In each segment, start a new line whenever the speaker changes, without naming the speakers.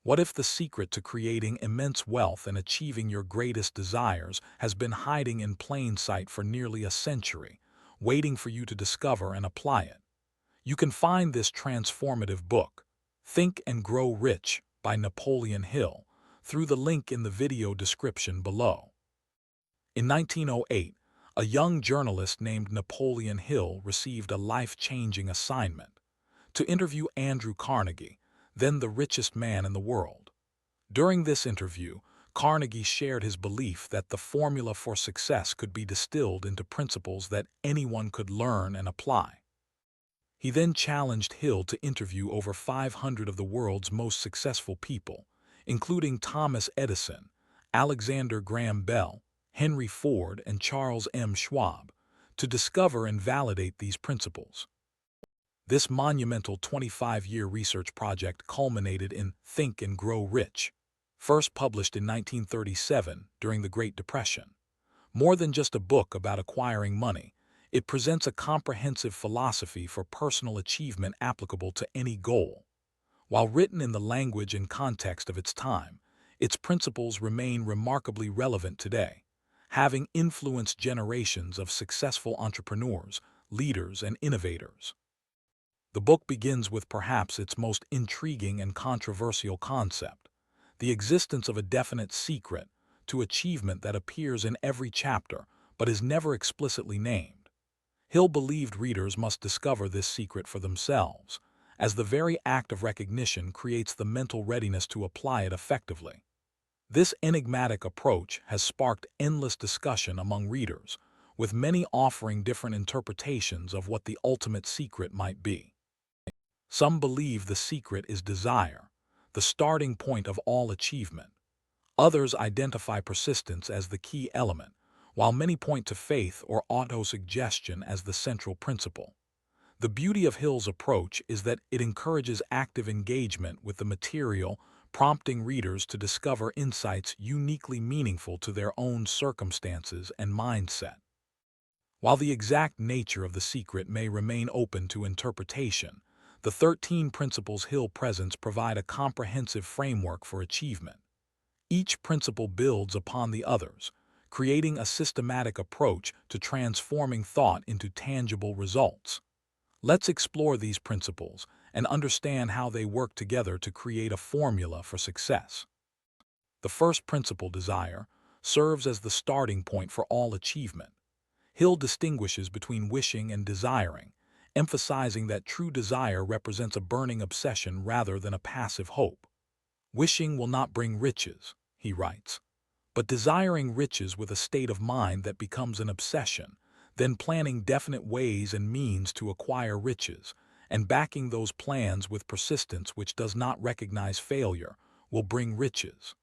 What if the secret to creating immense wealth and achieving your greatest desires has been hiding in plain sight for nearly a century, waiting for you to discover and apply it? You can find this transformative book, Think and Grow Rich by Napoleon Hill, through the link in the video description below. In 1908, a young journalist named Napoleon Hill received a life-changing assignment to interview Andrew Carnegie, then the richest man in the world. During this interview, Carnegie shared his belief that the formula for success could be distilled into principles that anyone could learn and apply. He then challenged Hill to interview over 500 of the world's most successful people, including Thomas Edison, Alexander Graham Bell, Henry Ford, and Charles M. Schwab, to discover and validate these principles. This monumental 25-year research project culminated in Think and Grow Rich, first published in 1937 during the Great Depression. More than just a book about acquiring money, it presents a comprehensive philosophy for personal achievement applicable to any goal. While written in the language and context of its time, its principles remain remarkably relevant today, having influenced generations of successful entrepreneurs, leaders, and innovators. The book begins with perhaps its most intriguing and controversial concept, the existence of a definite secret to achievement that appears in every chapter but is never explicitly named. Hill believed readers must discover this secret for themselves, as the very act of recognition creates the mental readiness to apply it effectively. This enigmatic approach has sparked endless discussion among readers, with many offering different interpretations of what the ultimate secret might be. Some believe the secret is desire, the starting point of all achievement. Others identify persistence as the key element, while many point to faith or autosuggestion as the central principle. The beauty of Hill's approach is that it encourages active engagement with the material, prompting readers to discover insights uniquely meaningful to their own circumstances and mindset. While the exact nature of the secret may remain open to interpretation, the 13 principles Hill presents provide a comprehensive framework for achievement. Each principle builds upon the others, creating a systematic approach to transforming thought into tangible results. Let's explore these principles and understand how they work together to create a formula for success. The first principle, desire, serves as the starting point for all achievement. Hill distinguishes between wishing and desiring, emphasizing that true desire represents a burning obsession rather than a passive hope. Wishing will not bring riches, he writes, but desiring riches with a state of mind that becomes an obsession, then planning definite ways and means to acquire riches, and backing those plans with persistence which does not recognize failure, will bring riches.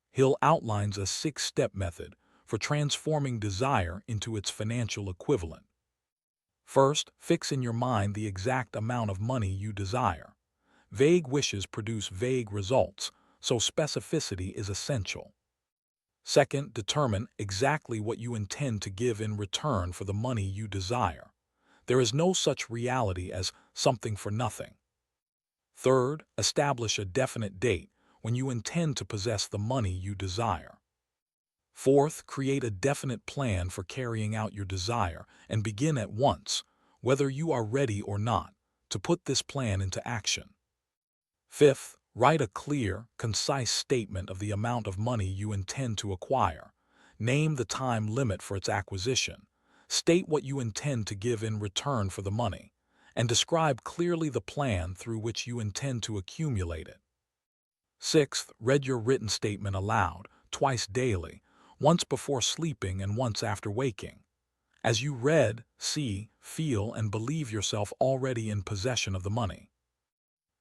Hill outlines a 6-step method for transforming desire into its financial equivalent. First, fix in your mind the exact amount of money you desire. Vague wishes produce vague results, so specificity is essential. Second, determine exactly what you intend to give in return for the money you desire. There is no such reality as something for nothing. Third, establish a definite date when you intend to possess the money you desire. Fourth, create a definite plan for carrying out your desire and begin at once, whether you are ready or not, to put this plan into action. Fifth, write a clear, concise statement of the amount of money you intend to acquire. Name the time limit for its acquisition. State what you intend to give in return for the money, and describe clearly the plan through which you intend to accumulate it. Sixth, read your written statement aloud, twice daily, once before sleeping and once after waking. As you read, see, feel, and believe yourself already in possession of the money.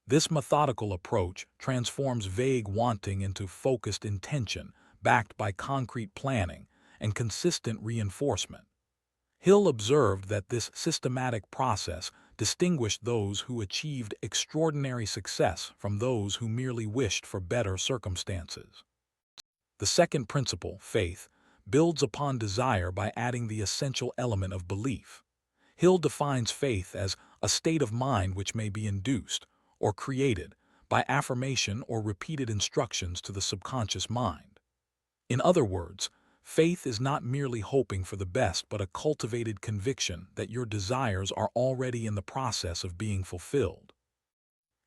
This methodical approach transforms vague wanting into focused intention, backed by concrete planning and consistent reinforcement. Hill observed that this systematic process distinguished those who achieved extraordinary success from those who merely wished for better circumstances. The second principle, faith, builds upon desire by adding the essential element of belief. Hill defines faith as a state of mind which may be induced or created by affirmation or repeated instructions to the subconscious mind. In other words, faith is not merely hoping for the best but a cultivated conviction that your desires are already in the process of being fulfilled.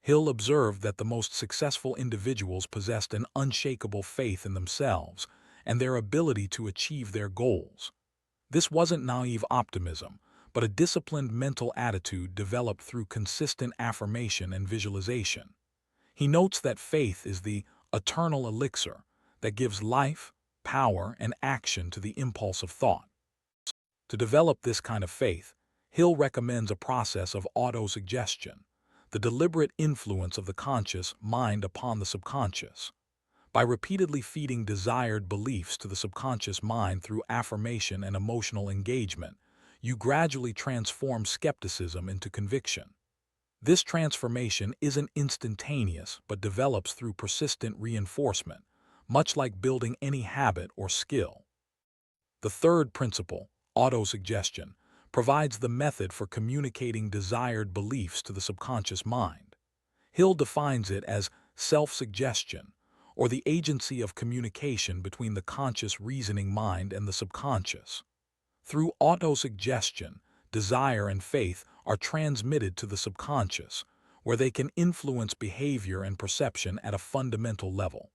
Hill observed that the most successful individuals possessed an unshakable faith in themselves and their ability to achieve their goals. This wasn't naive optimism, but a disciplined mental attitude developed through consistent affirmation and visualization. He notes that faith is the eternal elixir that gives life, power, and action to the impulse of thought. To develop this kind of faith, Hill recommends a process of autosuggestion, the deliberate influence of the conscious mind upon the subconscious. By repeatedly feeding desired beliefs to the subconscious mind through affirmation and emotional engagement, you gradually transform skepticism into conviction. This transformation isn't instantaneous but develops through persistent reinforcement, much like building any habit or skill. The third principle, autosuggestion, provides the method for communicating desired beliefs to the subconscious mind. Hill defines it as self-suggestion, or the agency of communication between the conscious reasoning mind and the subconscious. Through autosuggestion, desire and faith are transmitted to the subconscious, where they can influence behavior and perception at a fundamental level.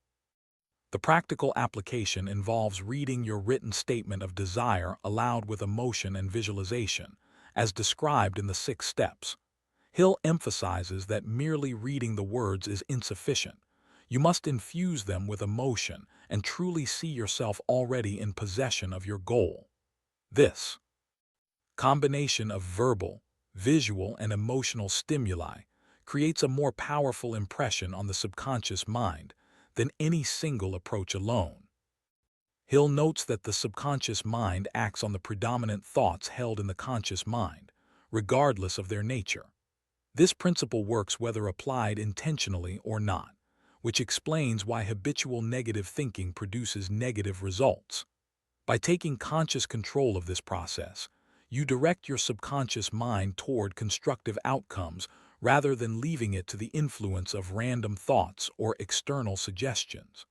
The practical application involves reading your written statement of desire aloud with emotion and visualization, as described in the 6 steps. Hill emphasizes that merely reading the words is insufficient. You must infuse them with emotion and truly see yourself already in possession of your goal. This combination of verbal, visual, and emotional stimuli creates a more powerful impression on the subconscious mind than any single approach alone. Hill notes that the subconscious mind acts on the predominant thoughts held in the conscious mind, regardless of their nature. This principle works whether applied intentionally or not, which explains why habitual negative thinking produces negative results. By taking conscious control of this process, you direct your subconscious mind toward constructive outcomes rather than leaving it to the influence of random thoughts or external suggestions.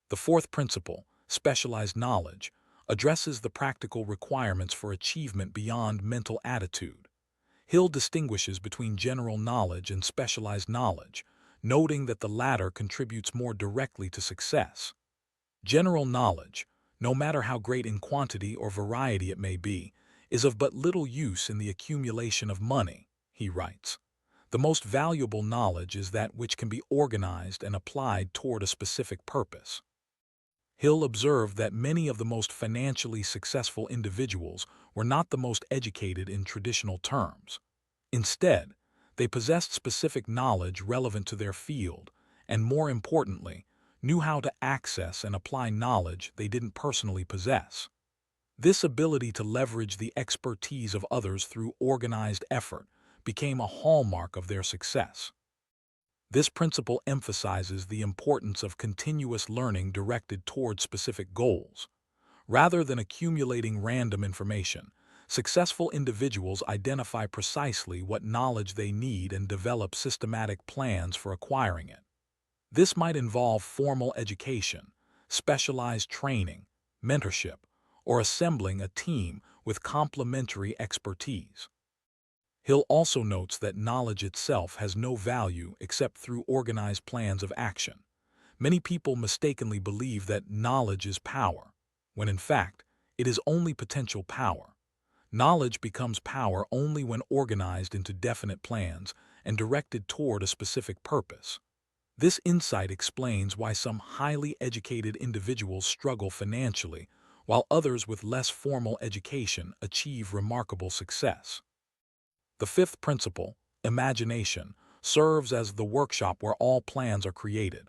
The fourth principle, specialized knowledge, addresses the practical requirements for achievement beyond mental attitude. Hill distinguishes between general knowledge and specialized knowledge, noting that the latter contributes more directly to success. General knowledge, no matter how great in quantity or variety it may be, is of but little use in the accumulation of money, he writes. The most valuable knowledge is that which can be organized and applied toward a specific purpose. Hill observed that many of the most financially successful individuals were not the most educated in traditional terms. Instead, they possessed specific knowledge relevant to their field, and more importantly, knew how to access and apply knowledge they didn't personally possess. This ability to leverage the expertise of others through organized effort became a hallmark of their success. This principle emphasizes the importance of continuous learning directed toward specific goals. Rather than accumulating random information, successful individuals identify precisely what knowledge they need and develop systematic plans for acquiring it. This might involve formal education, specialized training, mentorship, or assembling a team with complementary expertise. Hill also notes that knowledge itself has no value except through organized plans of action. Many people mistakenly believe that knowledge is power, when in fact, it is only potential power. Knowledge becomes power only when organized into definite plans and directed toward a specific purpose. This insight explains why some highly educated individuals struggle financially, while others with less formal education achieve remarkable success. The fifth principle, imagination, serves as the workshop where all plans are created.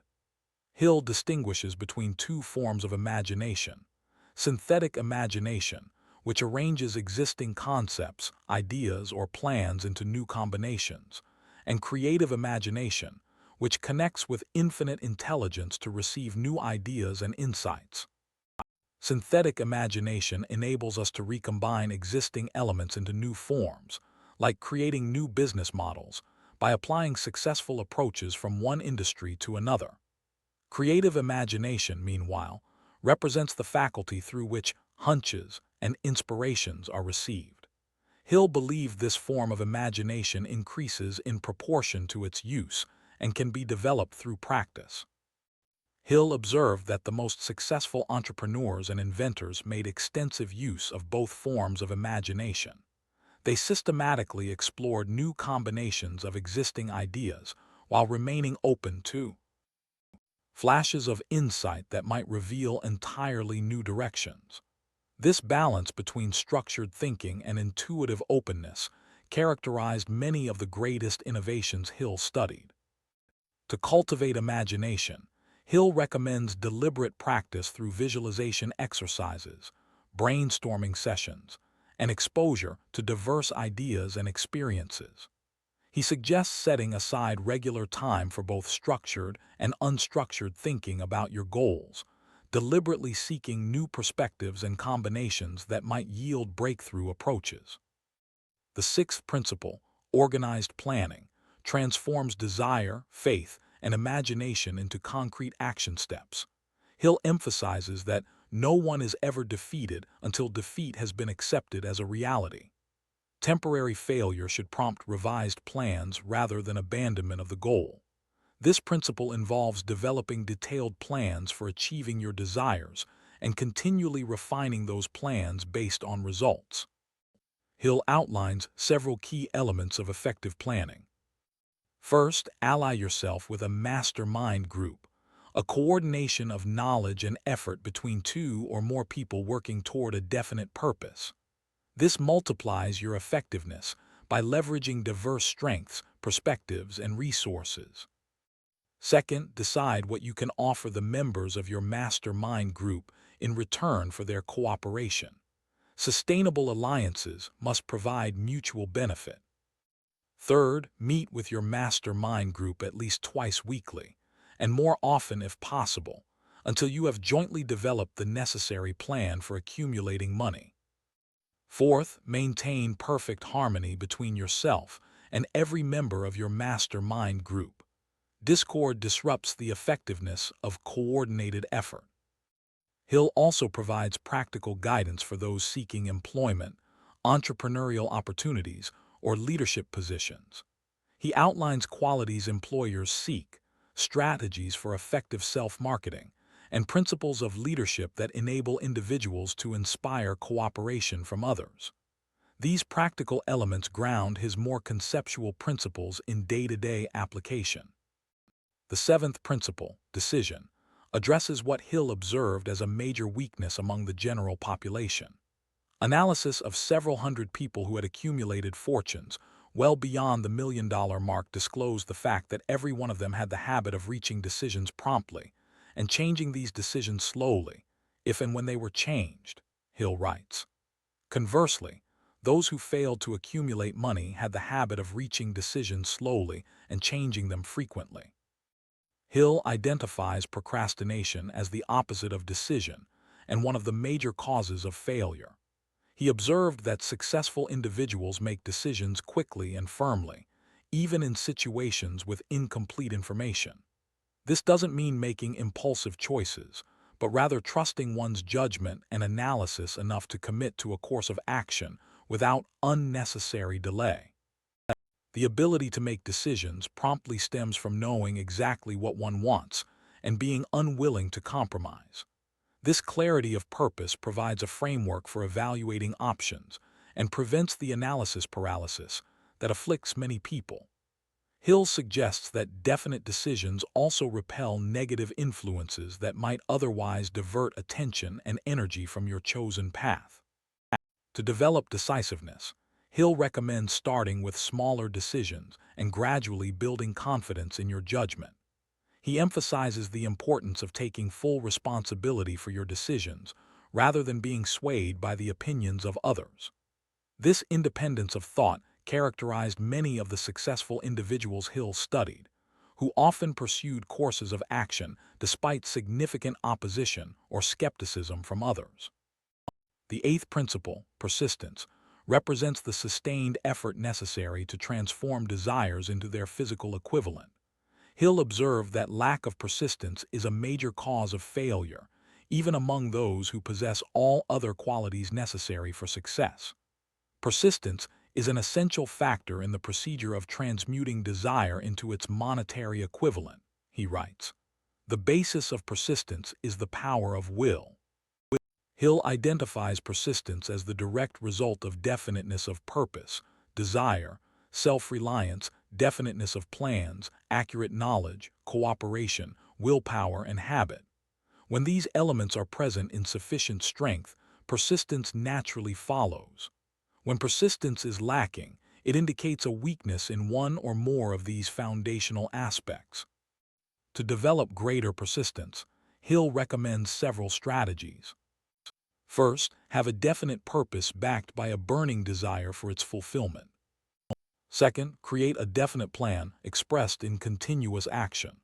Hill distinguishes between 2 forms of imagination: synthetic imagination, which arranges existing concepts, ideas, or plans into new combinations, and creative imagination, which connects with infinite intelligence to receive new ideas and insights. Synthetic imagination enables us to recombine existing elements into new forms, like creating new business models, by applying successful approaches from one industry to another. Creative imagination, meanwhile, represents the faculty through which hunches and inspirations are received. Hill believed this form of imagination increases in proportion to its use and can be developed through practice. Hill observed that the most successful entrepreneurs and inventors made extensive use of both forms of imagination. They systematically explored new combinations of existing ideas while remaining open to flashes of insight that might reveal entirely new directions. This balance between structured thinking and intuitive openness characterized many of the greatest innovations Hill studied. To cultivate imagination, Hill recommends deliberate practice through visualization exercises, brainstorming sessions, and exposure to diverse ideas and experiences. He suggests setting aside regular time for both structured and unstructured thinking about your goals, deliberately seeking new perspectives and combinations that might yield breakthrough approaches. The sixth principle, organized planning, transforms desire, faith, and imagination into concrete action steps. Hill emphasizes that no one is ever defeated until defeat has been accepted as a reality. Temporary failure should prompt revised plans rather than abandonment of the goal. This principle involves developing detailed plans for achieving your desires and continually refining those plans based on results. Hill outlines several key elements of effective planning. First, ally yourself with a mastermind group, a coordination of knowledge and effort between two or more people working toward a definite purpose. This multiplies your effectiveness by leveraging diverse strengths, perspectives, and resources. Second, decide what you can offer the members of your mastermind group in return for their cooperation. Sustainable alliances must provide mutual benefit. Third, meet with your mastermind group at least twice weekly, and more often if possible, until you have jointly developed the necessary plan for accumulating money. Fourth, maintain perfect harmony between yourself and every member of your mastermind group. Discord disrupts the effectiveness of coordinated effort. Hill also provides practical guidance for those seeking employment, entrepreneurial opportunities, or leadership positions. He outlines qualities employers seek, strategies for effective self-marketing, and principles of leadership that enable individuals to inspire cooperation from others. These practical elements ground his more conceptual principles in day-to-day application. The seventh principle, decision, addresses what Hill observed as a major weakness among the general population. Analysis of several hundred people who had accumulated fortunes well beyond the $1 million mark disclosed the fact that every one of them had the habit of reaching decisions promptly and changing these decisions slowly, if and when they were changed, Hill writes. Conversely, those who failed to accumulate money had the habit of reaching decisions slowly and changing them frequently. Hill identifies procrastination as the opposite of decision and one of the major causes of failure. He observed that successful individuals make decisions quickly and firmly, even in situations with incomplete information. This doesn't mean making impulsive choices, but rather trusting one's judgment and analysis enough to commit to a course of action without unnecessary delay. The ability to make decisions promptly stems from knowing exactly what one wants and being unwilling to compromise. This clarity of purpose provides a framework for evaluating options and prevents the analysis paralysis that afflicts many people. Hill suggests that definite decisions also repel negative influences that might otherwise divert attention and energy from your chosen path. To develop decisiveness, Hill recommends starting with smaller decisions and gradually building confidence in your judgment. He emphasizes the importance of taking full responsibility for your decisions rather than being swayed by the opinions of others. This independence of thought characterized many of the successful individuals Hill studied, who often pursued courses of action despite significant opposition or skepticism from others. The eighth principle, persistence, represents the sustained effort necessary to transform desires into their physical equivalent. Hill observed that lack of persistence is a major cause of failure, even among those who possess all other qualities necessary for success. Persistence is an essential factor in the procedure of transmuting desire into its monetary equivalent, he writes. The basis of persistence is the power of will. Hill identifies persistence as the direct result of definiteness of purpose, desire, self-reliance, definiteness of plans, accurate knowledge, cooperation, willpower, and habit. When these elements are present in sufficient strength, persistence naturally follows. When persistence is lacking, it indicates a weakness in one or more of these foundational aspects. To develop greater persistence, Hill recommends several strategies. First, have a definite purpose backed by a burning desire for its fulfillment. Second, create a definite plan expressed in continuous action.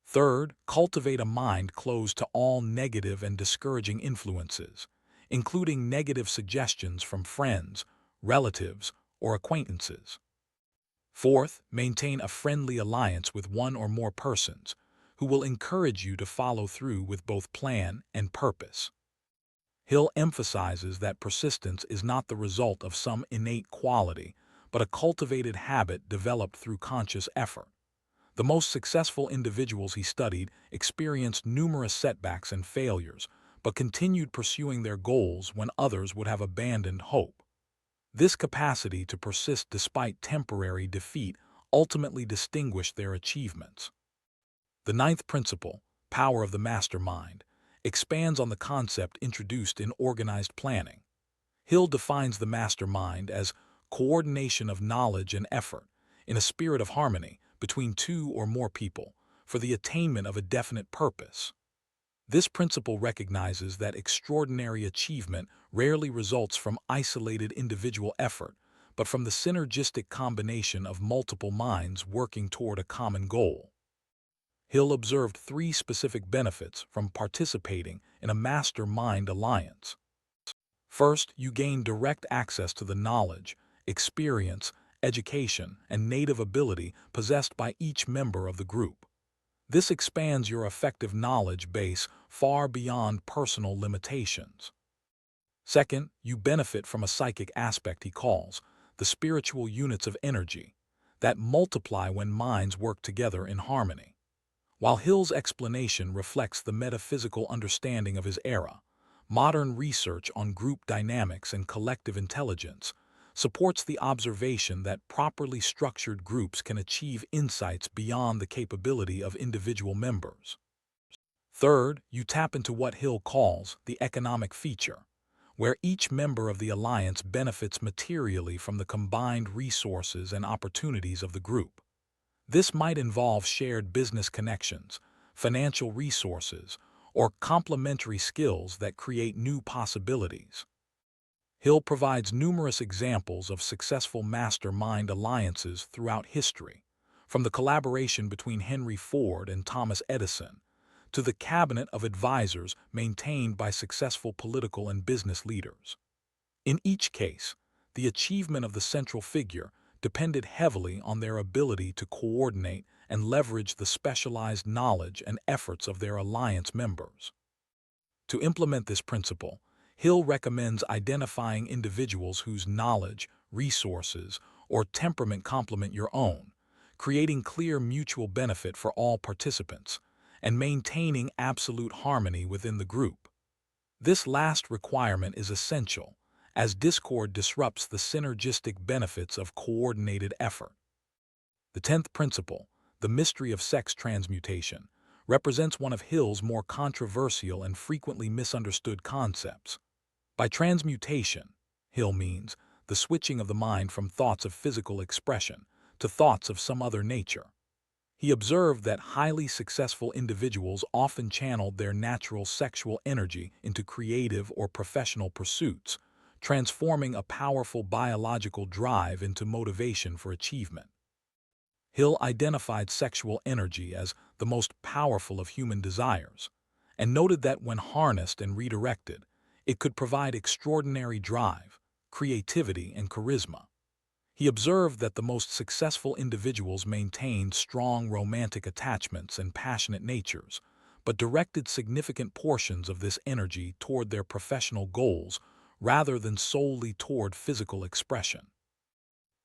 Third, cultivate a mind closed to all negative and discouraging influences, including negative suggestions from friends, relatives, or acquaintances. Fourth, maintain a friendly alliance with one or more persons who will encourage you to follow through with both plan and purpose. Hill emphasizes that persistence is not the result of some innate quality, but a cultivated habit developed through conscious effort. The most successful individuals he studied experienced numerous setbacks and failures, but continued pursuing their goals when others would have abandoned hope. This capacity to persist despite temporary defeat ultimately distinguished their achievements. The ninth principle, power of the mastermind, expands on the concept introduced in organized planning. Hill defines the mastermind as coordination of knowledge and effort, in a spirit of harmony, between two or more people, for the attainment of a definite purpose. This principle recognizes that extraordinary achievement rarely results from isolated individual effort, but from the synergistic combination of multiple minds working toward a common goal. Hill observed three specific benefits from participating in a mastermind alliance. First, you gain direct access to the knowledge, experience, education, and native ability possessed by each member of the group. This expands your effective knowledge base far beyond personal limitations. Second, you benefit from a psychic aspect he calls the spiritual units of energy that multiply when minds work together in harmony. While Hill's explanation reflects the metaphysical understanding of his era, modern research on group dynamics and collective intelligence supports the observation that properly structured groups can achieve insights beyond the capability of individual members. Third, you tap into what Hill calls the economic feature, where each member of the alliance benefits materially from the combined resources and opportunities of the group. This might involve shared business connections, financial resources, or complementary skills that create new possibilities. Hill provides numerous examples of successful mastermind alliances throughout history, from the collaboration between Henry Ford and Thomas Edison to the cabinet of advisors maintained by successful political and business leaders. In each case, the achievement of the central figure depended heavily on their ability to coordinate and leverage the specialized knowledge and efforts of their alliance members. To implement this principle, Hill recommends identifying individuals whose knowledge, resources, or temperament complement your own, creating clear mutual benefit for all participants, and maintaining absolute harmony within the group. This last requirement is essential, as discord disrupts the synergistic benefits of coordinated effort. The 10th principle, the mystery of sex transmutation, represents one of Hill's more controversial and frequently misunderstood concepts. By transmutation, Hill means the switching of the mind from thoughts of physical expression to thoughts of some other nature. He observed that highly successful individuals often channeled their natural sexual energy into creative or professional pursuits, transforming a powerful biological drive into motivation for achievement. Hill identified sexual energy as the most powerful of human desires, and noted that when harnessed and redirected, it could provide extraordinary drive, creativity, and charisma. He observed that the most successful individuals maintained strong romantic attachments and passionate natures, but directed significant portions of this energy toward their professional goals rather than solely toward physical expression.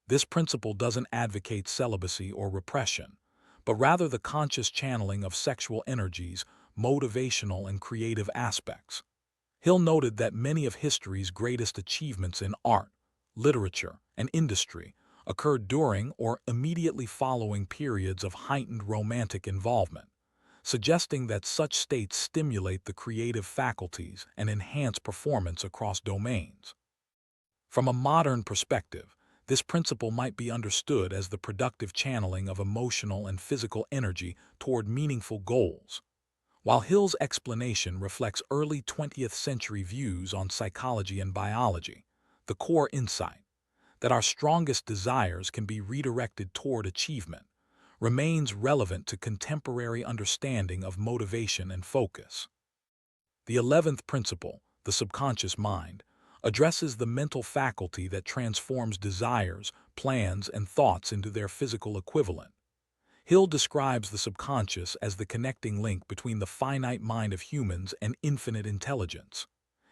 This principle doesn't advocate celibacy or repression, but rather the conscious channeling of sexual energies, motivational and creative aspects. Hill noted that many of history's greatest achievements in art, literature, and industry occurred during or immediately following periods of heightened romantic involvement, suggesting that such states stimulate the creative faculties and enhance performance across domains. From a modern perspective, this principle might be understood as the productive channeling of emotional and physical energy toward meaningful goals. While Hill's explanation reflects early 20th century views on psychology and biology, the core insight, that our strongest desires can be redirected toward achievement, remains relevant to contemporary understanding of motivation and focus. The 11th principle, the subconscious mind, addresses the mental faculty that transforms desires, plans, and thoughts into their physical equivalent. Hill describes the subconscious as the connecting link between the finite mind of humans and infinite intelligence.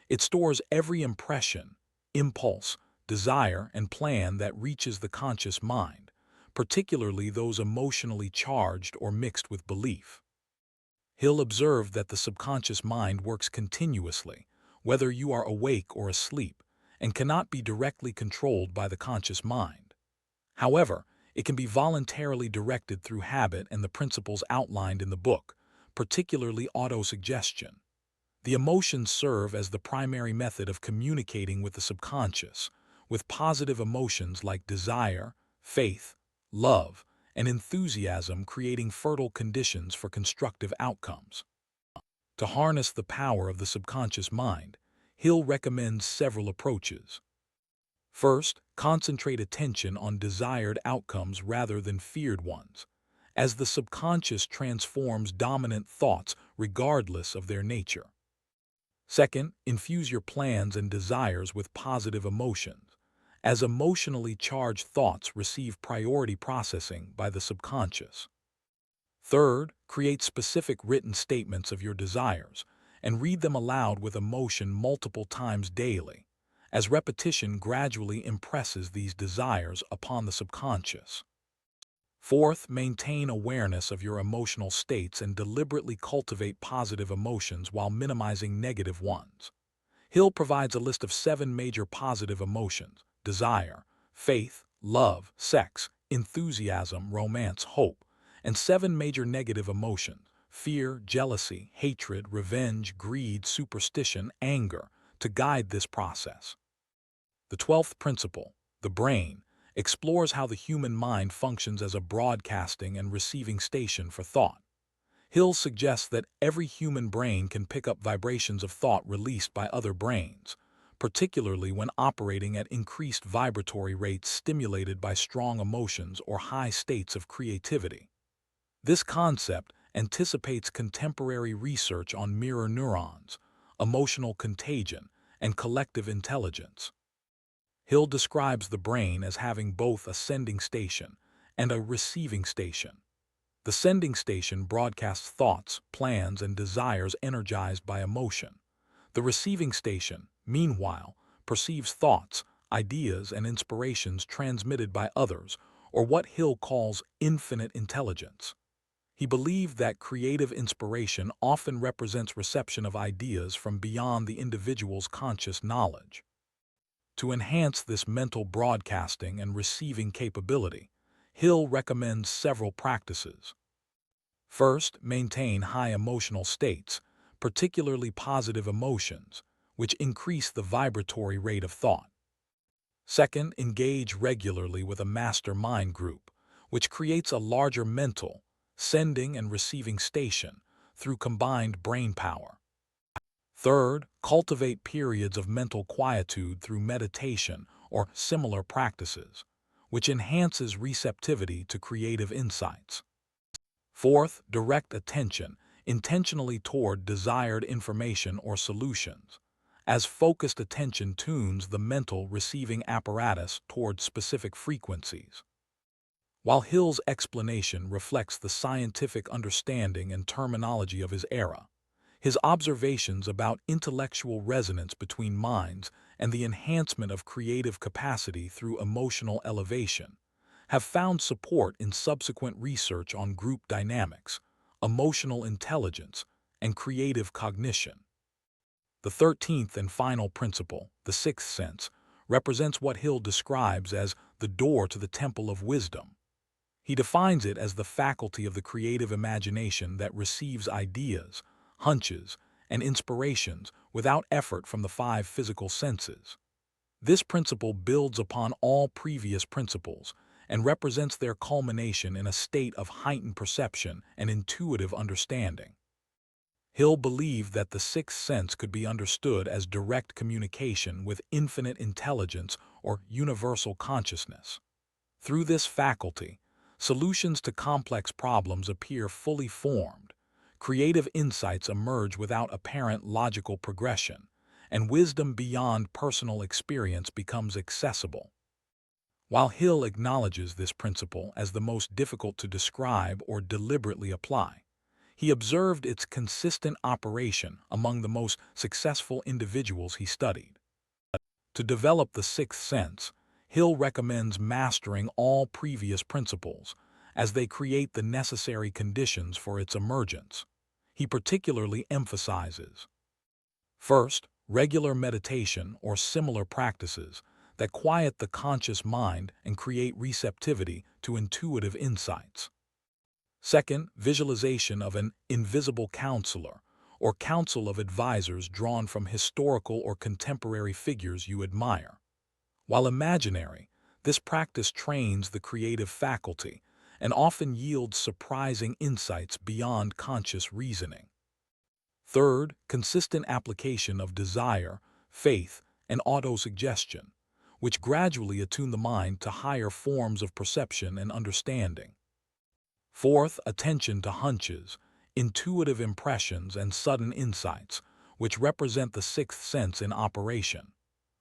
It stores every impression, impulse, desire, and plan that reaches the conscious mind, particularly those emotionally charged or mixed with belief. Hill observed that the subconscious mind works continuously, whether you are awake or asleep, and cannot be directly controlled by the conscious mind. However, it can be voluntarily directed through habit and the principles outlined in the book, particularly autosuggestion. The emotions serve as the primary method of communicating with the subconscious, with positive emotions like desire, faith, love, and enthusiasm creating fertile conditions for constructive outcomes. To harness the power of the subconscious mind, Hill recommends several approaches. First, concentrate attention on desired outcomes rather than feared ones, as the subconscious transforms dominant thoughts regardless of their nature. Second, infuse your plans and desires with positive emotions, as emotionally charged thoughts receive priority processing by the subconscious. Third, create specific written statements of your desires and read them aloud with emotion multiple times daily, as repetition gradually impresses these desires upon the subconscious. Fourth, maintain awareness of your emotional states and deliberately cultivate positive emotions while minimizing negative ones. Hill provides a list of 7 major positive emotions: desire, faith, love, sex, enthusiasm, romance, hope, and 7 major negative emotions: fear, jealousy, hatred, revenge, greed, superstition, anger, to guide this process. The 12th principle, the brain, explores how the human mind functions as a broadcasting and receiving station for thought. Hill suggests that every human brain can pick up vibrations of thought released by other brains, particularly when operating at increased vibratory rates stimulated by strong emotions or high states of creativity. This concept anticipates contemporary research on mirror neurons, emotional contagion, and collective intelligence. Hill describes the brain as having both a sending station and a receiving station. The sending station broadcasts thoughts, plans, and desires energized by emotion. The receiving station, meanwhile, perceives thoughts, ideas, and inspirations transmitted by others, or what Hill calls infinite intelligence. He believed that creative inspiration often represents reception of ideas from beyond the individual's conscious knowledge. To enhance this mental broadcasting and receiving capability, Hill recommends several practices. First, maintain high emotional states, particularly positive emotions, which increase the vibratory rate of thought. Second, engage regularly with a mastermind group, which creates a larger mental, sending and receiving station through combined brain power. Third, cultivate periods of mental quietude through meditation or similar practices, which enhances receptivity to creative insights. Fourth, direct attention intentionally toward desired information or solutions, as focused attention tunes the mental receiving apparatus toward specific frequencies. While Hill's explanation reflects the scientific understanding and terminology of his era, his observations about intellectual resonance between minds and the enhancement of creative capacity through emotional elevation have found support in subsequent research on group dynamics, emotional intelligence, and creative cognition. The 13th and final principle, the sixth sense, represents what Hill describes as the door to the temple of wisdom. He defines it as the faculty of the creative imagination that receives ideas, hunches, and inspirations without effort from the five physical senses. This principle builds upon all previous principles and represents their culmination in a state of heightened perception and intuitive understanding. Hill believed that the sixth sense could be understood as direct communication with infinite intelligence or universal consciousness. Through this faculty, solutions to complex problems appear fully formed, creative insights emerge without apparent logical progression, and wisdom beyond personal experience becomes accessible. While Hill acknowledges this principle as the most difficult to describe or deliberately apply, he observed its consistent operation among the most successful individuals he studied. To develop the sixth sense, Hill recommends mastering all previous principles, as they create the necessary conditions for its emergence. He particularly emphasizes: first, regular meditation or similar practices that quiet the conscious mind and create receptivity to intuitive insights. Second, visualization of an invisible counselor or council of advisors drawn from historical or contemporary figures you admire. While imaginary, this practice trains the creative faculty and often yields surprising insights beyond conscious reasoning. Third, consistent application of desire, faith, and autosuggestion, which gradually attune the mind to higher forms of perception and understanding. Fourth, attention to hunches, intuitive impressions, and sudden insights, which represent the sixth sense in operation.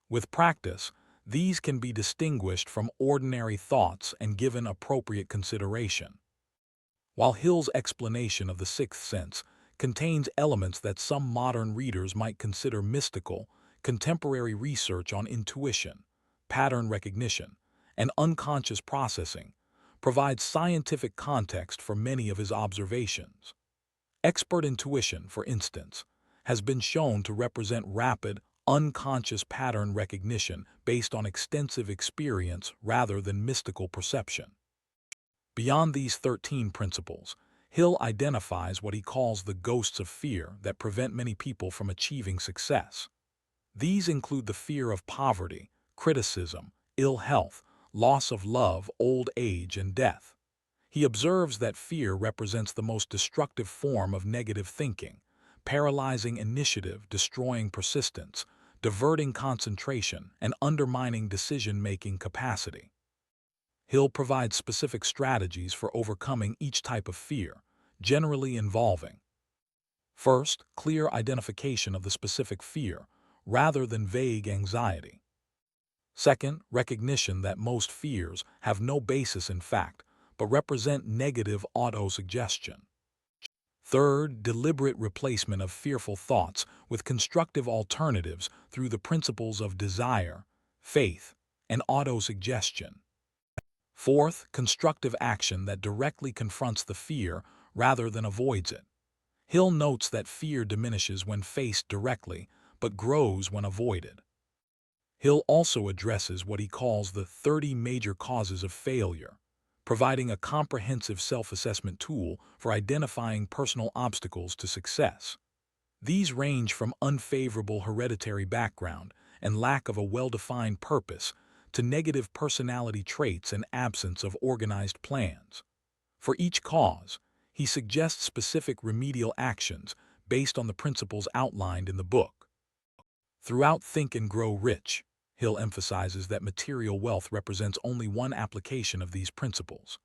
With practice, these can be distinguished from ordinary thoughts and given appropriate consideration. While Hill's explanation of the sixth sense contains elements that some modern readers might consider mystical, contemporary research on intuition, pattern recognition, and unconscious processing provides scientific context for many of his observations. Expert intuition, for instance, has been shown to represent rapid, unconscious pattern recognition based on extensive experience rather than mystical perception. Beyond these 13 principles, Hill identifies what he calls the ghosts of fear that prevent many people from achieving success. These include the fear of poverty, criticism, ill health, loss of love, old age, and death. He observes that fear represents the most destructive form of negative thinking, paralyzing initiative, destroying persistence, diverting concentration, and undermining decision-making capacity. Hill provides specific strategies for overcoming each type of fear, generally involving: first, clear identification of the specific fear, rather than vague anxiety. Second, recognition that most fears have no basis in fact, but represent negative autosuggestion. Third, deliberate replacement of fearful thoughts with constructive alternatives through the principles of desire, faith, and autosuggestion. Fourth, constructive action that directly confronts the fear rather than avoids it. Hill notes that fear diminishes when faced directly, but grows when avoided. Hill also addresses what he calls the 30 major causes of failure, providing a comprehensive self-assessment tool for identifying personal obstacles to success. These range from unfavorable hereditary background and lack of a well-defined purpose to negative personality traits and absence of organized plans. For each cause, he suggests specific remedial actions based on the principles outlined in the book. Throughout Think and Grow Rich, Hill emphasizes that material wealth represents only one application of these principles.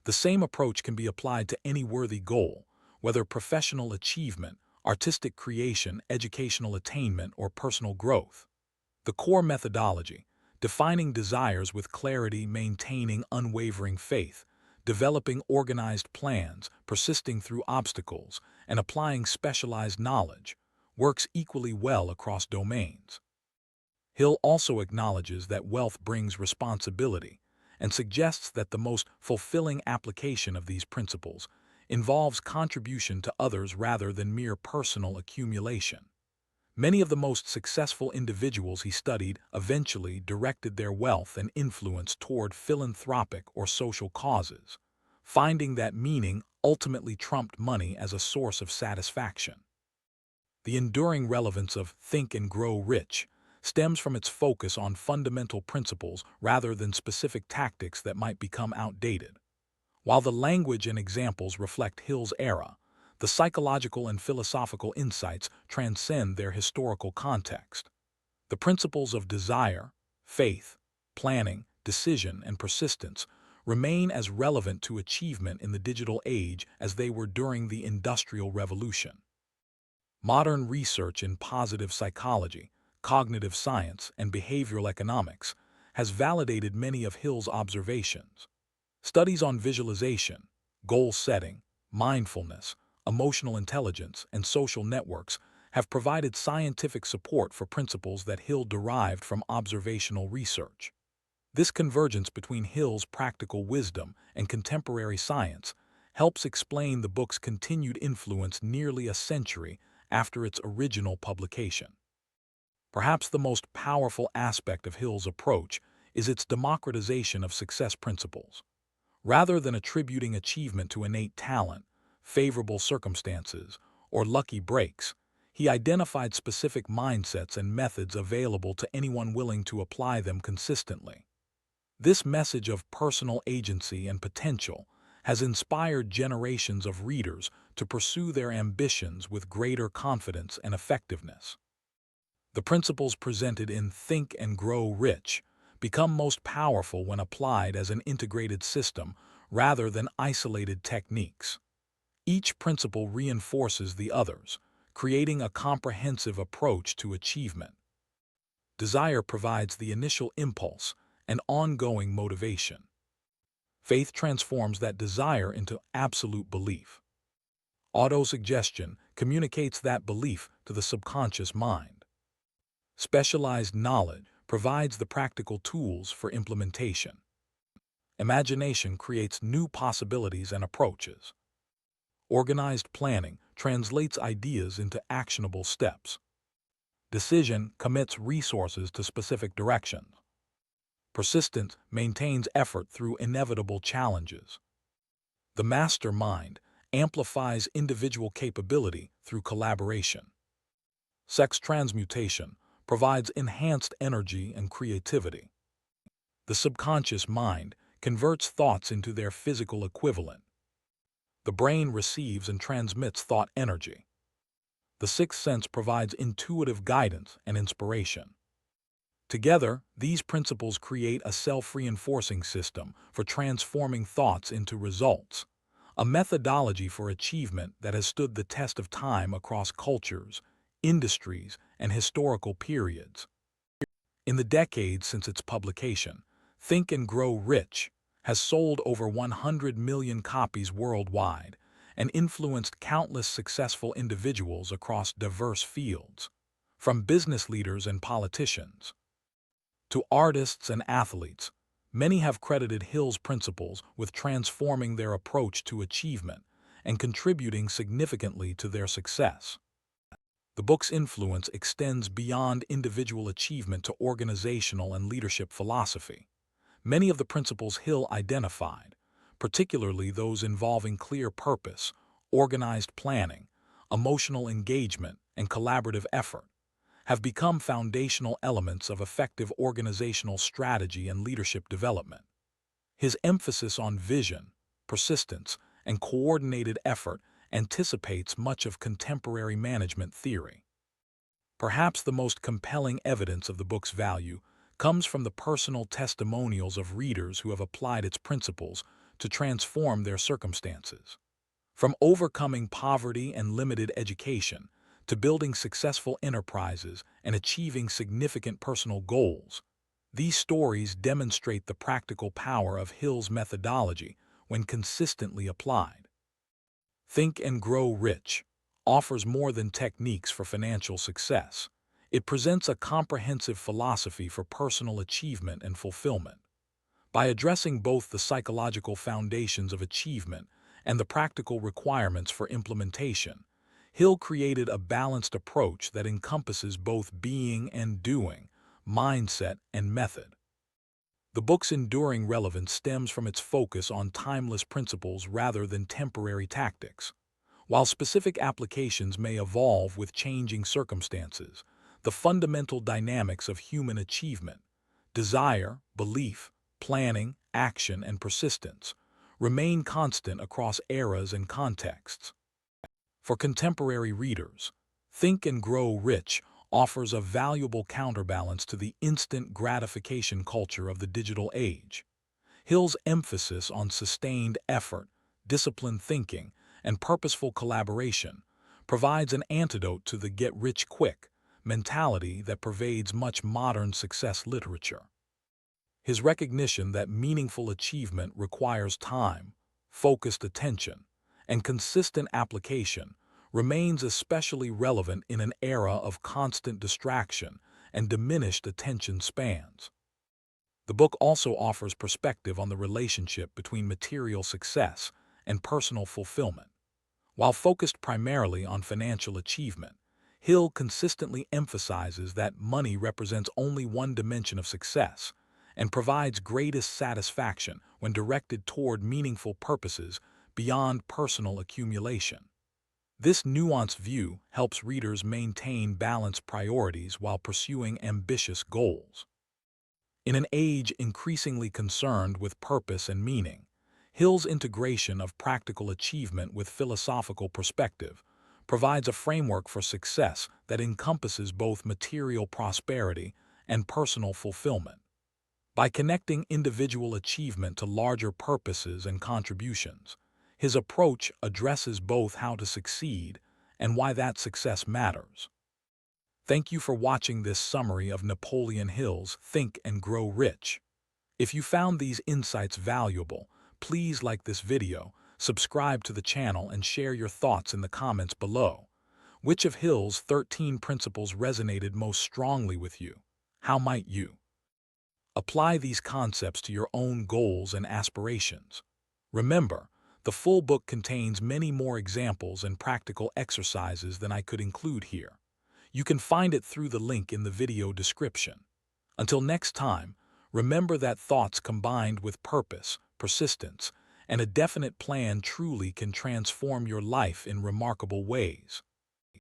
The same approach can be applied to any worthy goal, whether professional achievement, artistic creation, educational attainment, or personal growth. The core methodology: defining desires with clarity, maintaining unwavering faith, developing organized plans, persisting through obstacles, and applying specialized knowledge, works equally well across domains. Hill also acknowledges that wealth brings responsibility and suggests that the most fulfilling application of these principles involves contribution to others rather than mere personal accumulation. Many of the most successful individuals he studied eventually directed their wealth and influence toward philanthropic or social causes, finding that meaning ultimately trumped money as a source of satisfaction. The enduring relevance of Think and Grow Rich stems from its focus on fundamental principles rather than specific tactics that might become outdated. While the language and examples reflect Hill's era, the psychological and philosophical insights transcend their historical context. The principles of desire, faith, planning, decision, and persistence remain as relevant to achievement in the digital age as they were during the Industrial Revolution. Modern research in positive psychology, cognitive science, and behavioral economics has validated many of Hill's observations. Studies on visualization, goal setting, mindfulness, emotional intelligence, and social networks have provided scientific support for principles that Hill derived from observational research. This convergence between Hill's practical wisdom and contemporary science helps explain the book's continued influence nearly a century after its original publication. Perhaps the most powerful aspect of Hill's approach is its democratization of success principles. Rather than attributing achievement to innate talent, favorable circumstances, or lucky breaks, he identified specific mindsets and methods available to anyone willing to apply them consistently. This message of personal agency and potential has inspired generations of readers to pursue their ambitions with greater confidence and effectiveness. The principles presented in Think and Grow Rich become most powerful when applied as an integrated system rather than isolated techniques. Each principle reinforces the others, creating a comprehensive approach to achievement. Desire provides the initial impulse and ongoing motivation. Faith transforms that desire into absolute belief. Autosuggestion communicates that belief to the subconscious mind. Specialized knowledge provides the practical tools for implementation. Imagination creates new possibilities and approaches. Organized planning translates ideas into actionable steps. Decision commits resources to specific directions. Persistence maintains effort through inevitable challenges. The mastermind amplifies individual capability through collaboration. Sex transmutation provides enhanced energy and creativity. The subconscious mind converts thoughts into their physical equivalent. The brain receives and transmits thought energy. The sixth sense provides intuitive guidance and inspiration. Together, these principles create a self-reinforcing system for transforming thoughts into results, a methodology for achievement that has stood the test of time across cultures, industries, and historical periods. In the decades since its publication, Think and Grow Rich has sold over 100 million copies worldwide and influenced countless successful individuals across diverse fields, from business leaders and politicians to artists and athletes. Many have credited Hill's principles with transforming their approach to achievement and contributing significantly to their success. The book's influence extends beyond individual achievement to organizational and leadership philosophy. Many of the principles Hill identified, particularly those involving clear purpose, organized planning, emotional engagement, and collaborative effort, have become foundational elements of effective organizational strategy and leadership development. His emphasis on vision, persistence, and coordinated effort anticipates much of contemporary management theory. Perhaps the most compelling evidence of the book's value comes from the personal testimonials of readers who have applied its principles to transform their circumstances. From overcoming poverty and limited education to building successful enterprises and achieving significant personal goals, these stories demonstrate the practical power of Hill's methodology when consistently applied. Think and Grow Rich offers more than techniques for financial success. It presents a comprehensive philosophy for personal achievement and fulfillment. By addressing both the psychological foundations of achievement and the practical requirements for implementation, Hill created a balanced approach that encompasses both being and doing, mindset and method. The book's enduring relevance stems from its focus on timeless principles rather than temporary tactics. While specific applications may evolve with changing circumstances, the fundamental dynamics of human achievement, desire, belief, planning, action, and persistence, remain constant across eras and contexts. For contemporary readers, Think and Grow Rich offers a valuable counterbalance to the instant gratification culture of the digital age. Hill's emphasis on sustained effort, disciplined thinking, and purposeful collaboration provides an antidote to the get-rich-quick mentality that pervades much modern success literature. His recognition that meaningful achievement requires time, focused attention, and consistent application remains especially relevant in an era of constant distraction and diminished attention spans. The book also offers perspective on the relationship between material success and personal fulfillment. While focused primarily on financial achievement, Hill consistently emphasizes that money represents only one dimension of success and provides greatest satisfaction when directed toward meaningful purposes beyond personal accumulation. This nuanced view helps readers maintain balanced priorities while pursuing ambitious goals. In an age increasingly concerned with purpose and meaning, Hill's integration of practical achievement with philosophical perspective provides a framework for success that encompasses both material prosperity and personal fulfillment. By connecting individual achievement to larger purposes and contributions, his approach addresses both how to succeed and why that success matters. Thank you for watching this summary of Napoleon Hill's Think and Grow Rich. If you found these insights valuable, please like this video, subscribe to the channel, and share your thoughts in the comments below. Which of Hill's 13 principles resonated most strongly with you? How might you apply these concepts to your own goals and aspirations? Remember, the full book contains many more examples and practical exercises than I could include here. You can find it through the link in the video description. Until next time, remember that thoughts combined with purpose, persistence, and a definite plan truly can transform your life in remarkable ways.